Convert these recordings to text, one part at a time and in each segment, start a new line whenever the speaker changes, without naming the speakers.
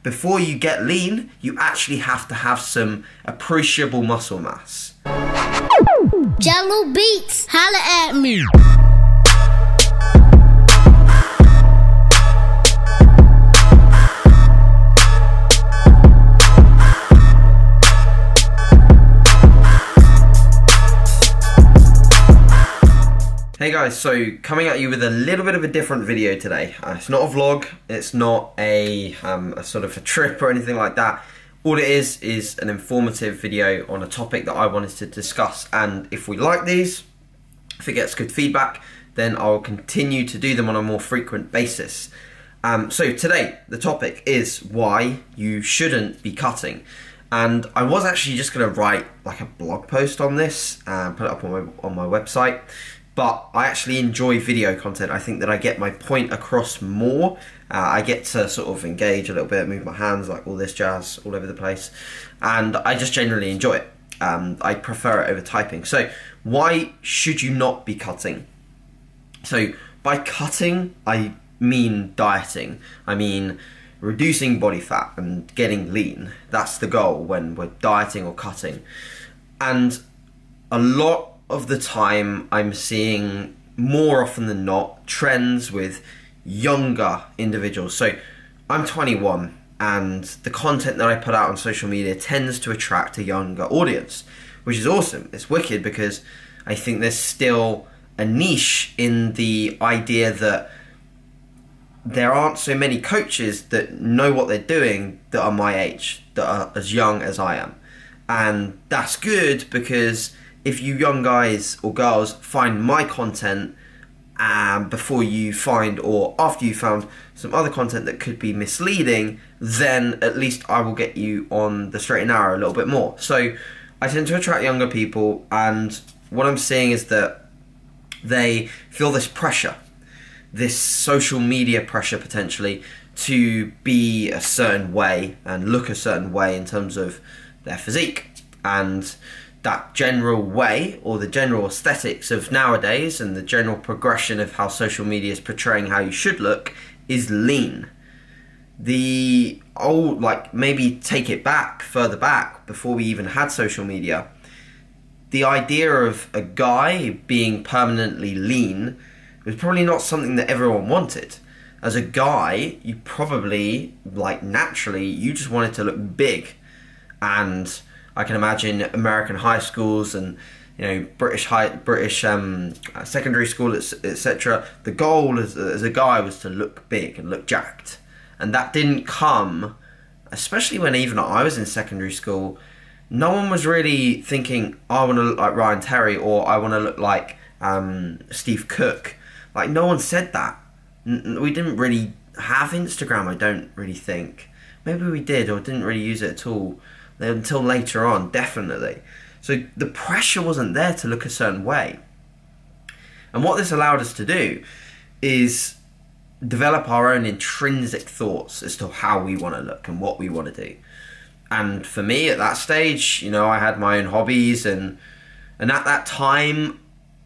Before you get lean, you actually have to have some appreciable muscle mass.
Jello Beats, holla at me.
Hey guys, so coming at you with a little bit of a different video today. It's not a vlog, it's not a sort of a trip or anything like that. All it is an informative video on a topic that I wanted to discuss, and if we like these, if it gets good feedback, then I'll continue to do them on a more frequent basis. So today, the topic is why you shouldn't be cutting. And I was actually just going to write like a blog post on this and put it up on my website. But I actually enjoy video content. I think that I get my point across more. I get to sort of engage a little bit, move my hands, like all this jazz all over the place. And I just generally enjoy it. I prefer it over typing. So why should you not be cutting? So by cutting, I mean dieting. I mean reducing body fat and getting lean. That's the goal when we're dieting or cutting. And a lot of the time I'm seeing, more often than not, trends with younger individuals. So I'm 21 and the content that I put out on social media tends to attract a younger audience, which is awesome. It's wicked because I think there's still a niche in the idea that there aren't so many coaches that know what they're doing that are my age, that are as young as I am. And that's good because if you young guys or girls find my content before you find or after you found some other content that could be misleading, then at least I will get you on the straight and narrow a little bit more. So I tend to attract younger people, and what I'm seeing is that they feel this pressure, this social media pressure potentially, to be a certain way and look a certain way in terms of their physique. And that general way, or the general aesthetics of nowadays and the general progression of how social media is portraying how you should look, is lean. The old, like, maybe take it back, further back, before we even had social media, the idea of a guy being permanently lean was probably not something that everyone wanted. As a guy, you probably, like, naturally, you just wanted to look big. And I can imagine American high schools and, you know, British secondary school, etc. The goal as a guy was to look big and look jacked, and that didn't come, especially when even I was in secondary school. No one was really thinking, oh, I want to look like Ryan Terry, or I want to look like Steve Cook. Like, no one said that. We didn't really have Instagram, I don't really think. Maybe we did, or didn't really use it at all until later on, definitely. So the pressure wasn't there to look a certain way. And what this allowed us to do is develop our own intrinsic thoughts as to how we want to look and what we want to do. And for me at that stage, you know, I had my own hobbies, and at that time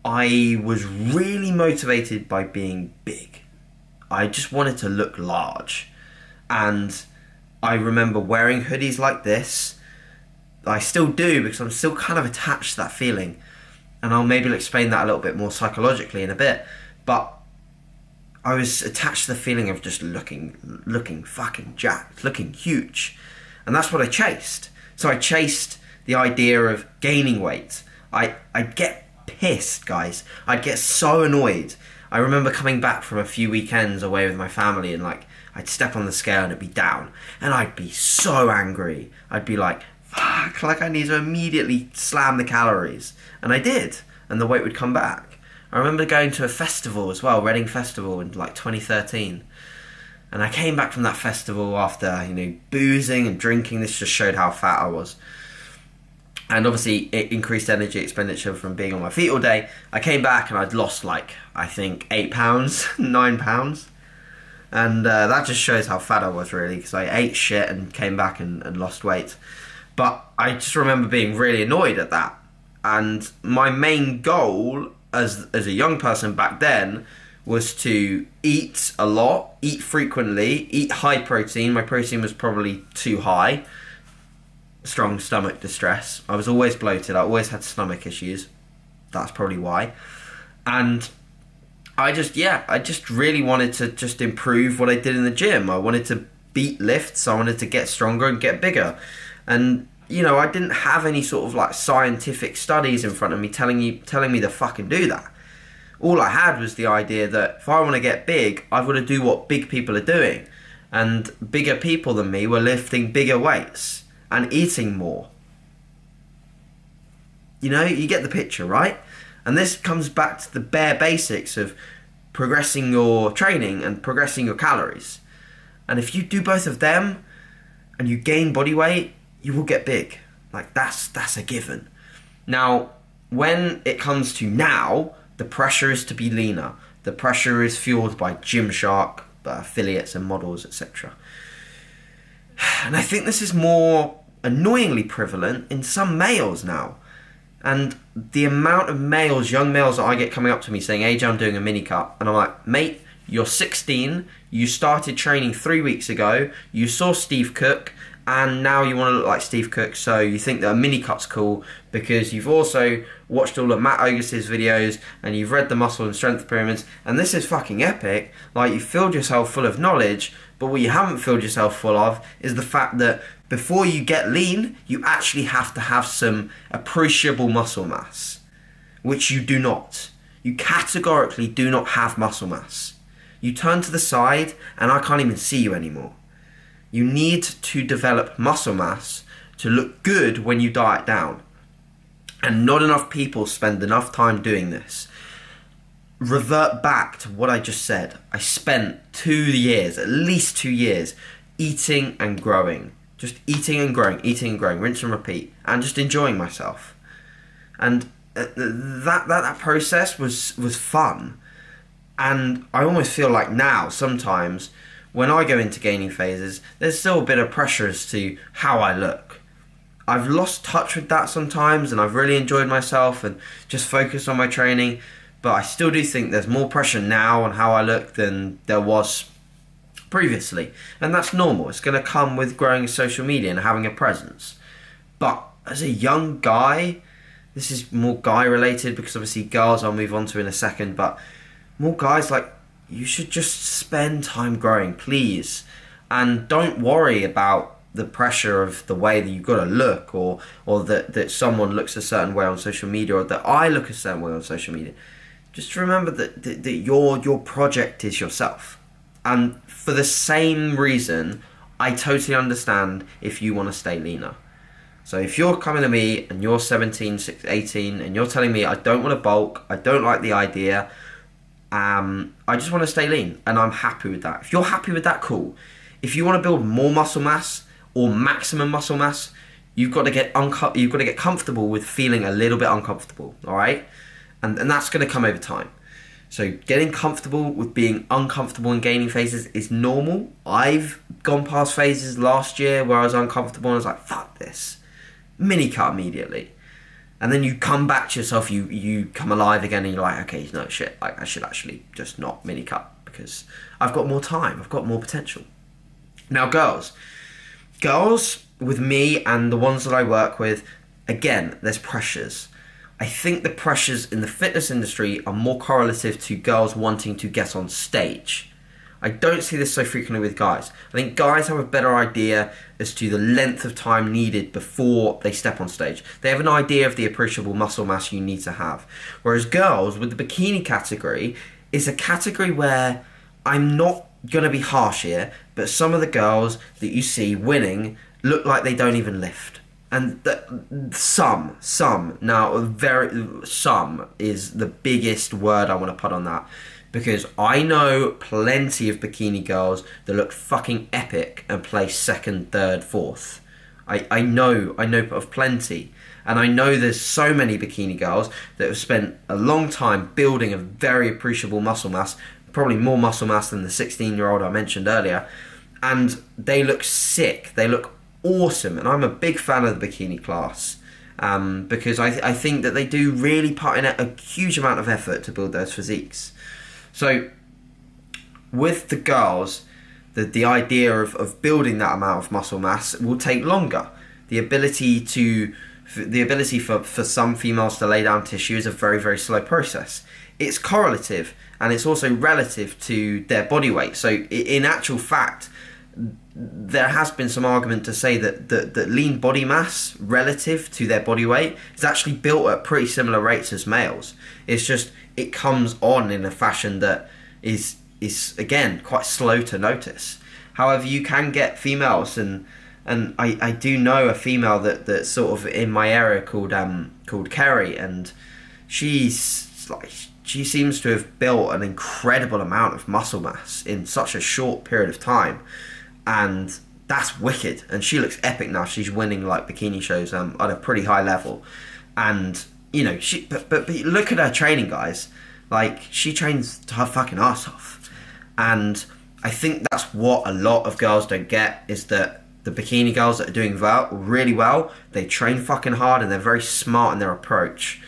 I was really motivated by being big. I just wanted to look large. And I remember wearing hoodies like this. I still do, because I'm still kind of attached to that feeling, and I'll maybe explain that a little bit more psychologically in a bit. But I was attached to the feeling of just looking fucking jacked, looking huge, and that's what I chased. So I chased the idea of gaining weight. I'd get pissed, guys. I'd get so annoyed. I remember coming back from a few weekends away with my family, and like, I'd step on the scale and it'd be down, and I'd be so angry. I'd be like, fuck, like I need to immediately slam the calories. And I did, and the weight would come back. I remember going to a festival as well, Reading Festival, in like 2013. And I came back from that festival after, you know, boozing and drinking. This just showed how fat I was. And obviously it increased energy expenditure from being on my feet all day. I came back and I'd lost like, I think 8 pounds, 9 pounds. And that just shows how fat I was, really, because I ate shit and came back and lost weight. But I just remember being really annoyed at that. And my main goal as a young person back then was to eat a lot, eat frequently, eat high protein. My protein was probably too high. Strong stomach distress. I was always bloated. I always had stomach issues. That's probably why. And I just really wanted to just improve what I did in the gym. I wanted to beat lifts. I wanted to get stronger and get bigger. And, you know, I didn't have any sort of like scientific studies in front of me telling me to fucking do that. All I had was the idea that if I want to get big, I've got to do what big people are doing. And bigger people than me were lifting bigger weights and eating more. You know, you get the picture, right? And this comes back to the bare basics of progressing your training and progressing your calories. And if you do both of them and you gain body weight, you will get big. Like, that's a given. Now, when it comes to now, the pressure is to be leaner. The pressure is fueled by Gymshark, affiliates and models, etc. And I think this is more annoyingly prevalent in some males now. And the amount of males, young males that I get coming up to me saying, AJ, I'm doing a mini cut. And I'm like, mate, you're 16, you started training 3 weeks ago, you saw Steve Cook, and now you want to look like Steve Cook, so you think that a mini cut's cool because you've also watched all of Matt Ogus's videos and you've read the muscle and strength pyramids, and this is fucking epic. Like, you filled yourself full of knowledge, but what you haven't filled yourself full of is the fact that before you get lean, you actually have to have some appreciable muscle mass, which you do not. You categorically do not have muscle mass. You turn to the side and I can't even see you anymore. You need to develop muscle mass to look good when you diet down. And not enough people spend enough time doing this. Revert back to what I just said. I spent 2 years, at least 2 years, eating and growing. Just eating and growing, rinse and repeat, and just enjoying myself. And that process was fun. And I almost feel like now, sometimes, when I go into gaining phases, there's still a bit of pressure as to how I look. I've lost touch with that sometimes, and I've really enjoyed myself and just focused on my training, but I still do think there's more pressure now on how I look than there was previously. And that's normal. It's going to come with growing social media and having a presence. But as a young guy, this is more guy related because obviously girls I'll move on to in a second, but more guys, like, you should just spend time growing, please. And don't worry about the pressure of the way that you've got to look, or that someone looks a certain way on social media, or that I look a certain way on social media. Just remember that your project is yourself. And for the same reason, I totally understand if you want to stay leaner. So if you're coming to me and you're 17, 18, and you're telling me I don't want to bulk, I don't like the idea, I just want to stay lean, and I'm happy with that. If you're happy with that, cool. If you want to build more muscle mass or maximum muscle mass, you've got to get comfortable with feeling a little bit uncomfortable, all right? And that's going to come over time. So getting comfortable with being uncomfortable in gaining phases is normal. I've gone past phases last year where I was uncomfortable and I was like, fuck this. Mini cut immediately. And then you come back to yourself, you come alive again, and you're like, okay, no shit, like, I should actually just not mini cut because I've got more time, I've got more potential. Now girls with me and the ones that I work with, again, there's pressures. I think the pressures in the fitness industry are more correlative to girls wanting to get on stage. I don't see this so frequently with guys. I think guys have a better idea as to the length of time needed before they step on stage. They have an idea of the appreciable muscle mass you need to have. Whereas girls, with the bikini category, is a category where, I'm not going to be harsh here, but some of the girls that you see winning look like they don't even lift. And some is the biggest word I want to put on that. Because I know plenty of bikini girls that look fucking epic and place second, third, fourth. I know of plenty. And I know there's so many bikini girls that have spent a long time building a very appreciable muscle mass, probably more muscle mass than the 16-year-old I mentioned earlier. And they look sick. They look awesome. And I'm a big fan of the bikini class. Because I think that they do really put in a huge amount of effort to build those physiques. So with the girls, the idea of building that amount of muscle mass will take longer. The ability for some females to lay down tissue is a very, very slow process. It's correlative and it's also relative to their body weight. So in actual fact, there has been some argument to say that lean body mass relative to their body weight is actually built at pretty similar rates as males. It's just it comes on in a fashion that is again quite slow to notice. However, you can get females, and I do know a female that's sort of in my area called Kerry, and she seems to have built an incredible amount of muscle mass in such a short period of time, and that's wicked. And she looks epic now. She's winning like bikini shows at a pretty high level, and you know but look at her training, guys. Like, she trains her fucking ass off, and I think that's what a lot of girls don't get, is that the bikini girls that are doing really well, they train fucking hard and they're very smart in their approach.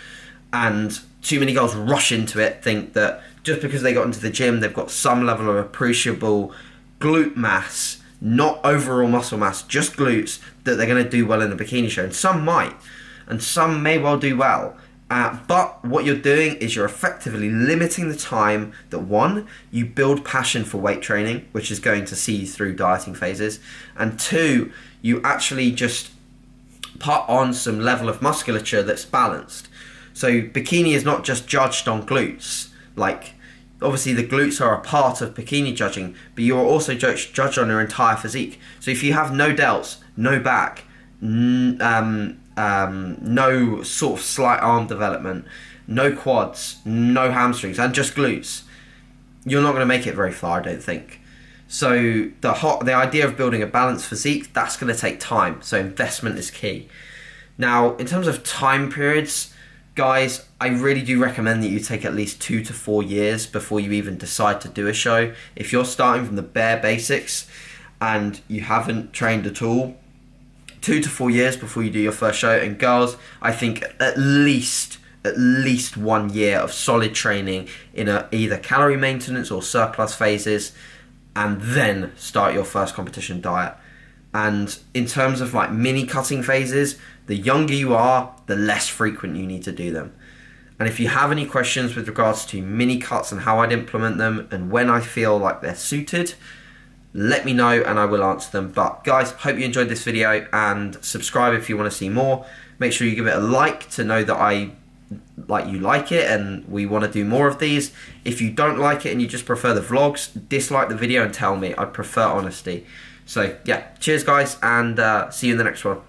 And too many girls rush into it, think that just because they got into the gym, they've got some level of appreciable glute mass, not overall muscle mass, just glutes, that they're going to do well in the bikini show. And some might, and some may well do well. But what you're doing is you're effectively limiting the time that, one, you build passion for weight training, which is going to see you through dieting phases, and two, you actually just put on some level of musculature that's balanced. So bikini is not just judged on glutes. Like, obviously the glutes are a part of bikini judging, but you're also judged on your entire physique. So if you have no delts, no back, no sort of slight arm development, no quads, no hamstrings, and just glutes, you're not going to make it very far, I don't think. So the idea of building a balanced physique, that's going to take time. So investment is key. Now, in terms of time periods, guys, I really do recommend that you take at least 2 to 4 years before you even decide to do a show. If you're starting from the bare basics and you haven't trained at all, 2 to 4 years before you do your first show. And girls, I think at least 1 year of solid training in either calorie maintenance or surplus phases, and then start your first competition diet. And in terms of like mini cutting phases, the younger you are, the less frequent you need to do them. And if you have any questions with regards to mini cuts and how I'd implement them and when I feel like they're suited, let me know and I will answer them. But guys, hope you enjoyed this video, and subscribe if you want to see more. Make sure you give it a like to know that you like it and we want to do more of these. If you don't like it and you just prefer the vlogs, dislike the video and tell me. I prefer honesty. So yeah, cheers guys, and see you in the next one.